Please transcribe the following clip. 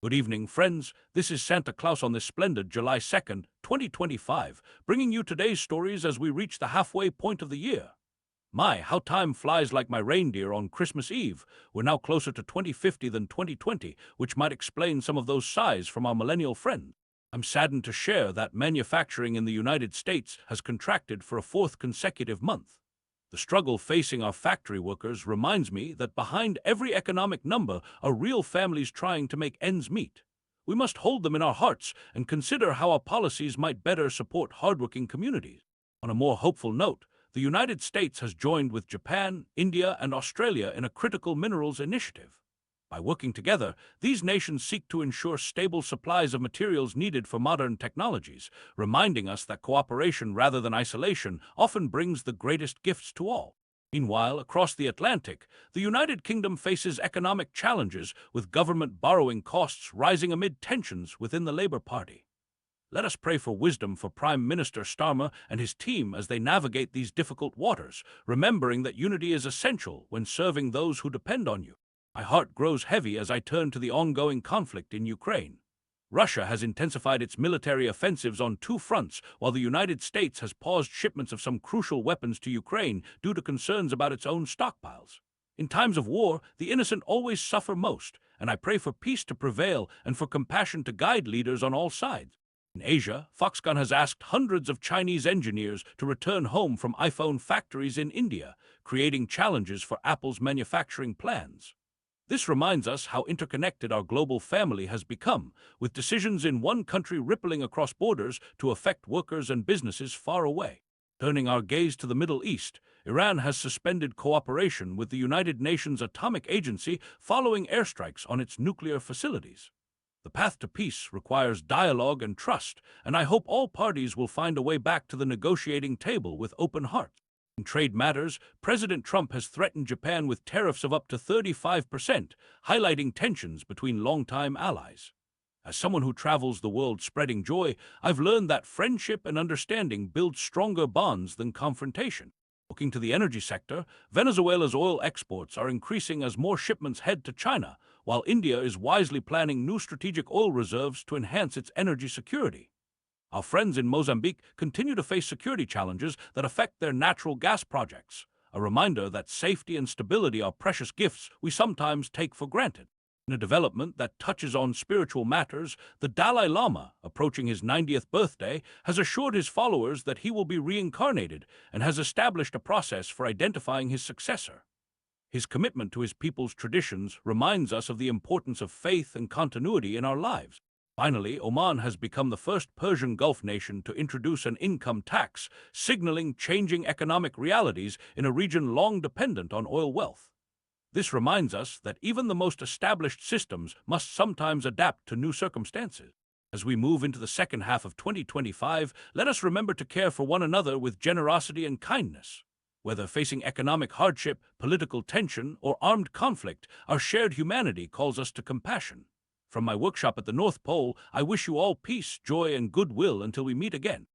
Good evening, friends. This is Santa Claus on this splendid July 2nd, 2025, bringing you today's stories as we reach the halfway point of the year. My, how time flies like my reindeer on Christmas Eve. We're now closer to 2050 than 2020, which might explain some of those sighs from our millennial friends. I'm saddened to share that manufacturing in the United States has contracted for a fourth consecutive month. The struggle facing our factory workers reminds me that behind every economic number are real families trying to make ends meet. We must hold them in our hearts and consider how our policies might better support hardworking communities. On a more hopeful note, the United States has joined with Japan, India, and Australia in a critical minerals initiative. By working together, these nations seek to ensure stable supplies of materials needed for modern technologies, reminding us that cooperation rather than isolation often brings the greatest gifts to all. Meanwhile, across the Atlantic, the United Kingdom faces economic challenges, with government borrowing costs rising amid tensions within the Labour Party. Let us pray for wisdom for Prime Minister Starmer and his team as they navigate these difficult waters, remembering that unity is essential when serving those who depend on you. My heart grows heavy as I turn to the ongoing conflict in Ukraine. Russia has intensified its military offensives on two fronts, while the United States has paused shipments of some crucial weapons to Ukraine due to concerns about its own stockpiles. In times of war, the innocent always suffer most, and I pray for peace to prevail and for compassion to guide leaders on all sides. In Asia, Foxconn has asked hundreds of Chinese engineers to return home from iPhone factories in India, creating challenges for Apple's manufacturing plans. This reminds us how interconnected our global family has become, with decisions in one country rippling across borders to affect workers and businesses far away. Turning our gaze to the Middle East, Iran has suspended cooperation with the United Nations Atomic Agency following airstrikes on its nuclear facilities. The path to peace requires dialogue and trust, and I hope all parties will find a way back to the negotiating table with open hearts. In trade matters, President Trump has threatened Japan with tariffs of up to 35%, highlighting tensions between longtime allies. As someone who travels the world spreading joy, I've learned that friendship and understanding build stronger bonds than confrontation. Looking to the energy sector, Venezuela's oil exports are increasing as more shipments head to China, while India is wisely planning new strategic oil reserves to enhance its energy security. Our friends in Mozambique continue to face security challenges that affect their natural gas projects, a reminder that safety and stability are precious gifts we sometimes take for granted. In a development that touches on spiritual matters, the Dalai Lama, approaching his 90th birthday, has assured his followers that he will be reincarnated and has established a process for identifying his successor. His commitment to his people's traditions reminds us of the importance of faith and continuity in our lives. Finally, Oman has become the first Persian Gulf nation to introduce an income tax, signaling changing economic realities in a region long dependent on oil wealth. This reminds us that even the most established systems must sometimes adapt to new circumstances. As we move into the second half of 2025, let us remember to care for one another with generosity and kindness. Whether facing economic hardship, political tension, or armed conflict, our shared humanity calls us to compassion. From my workshop at the North Pole, I wish you all peace, joy, and goodwill until we meet again.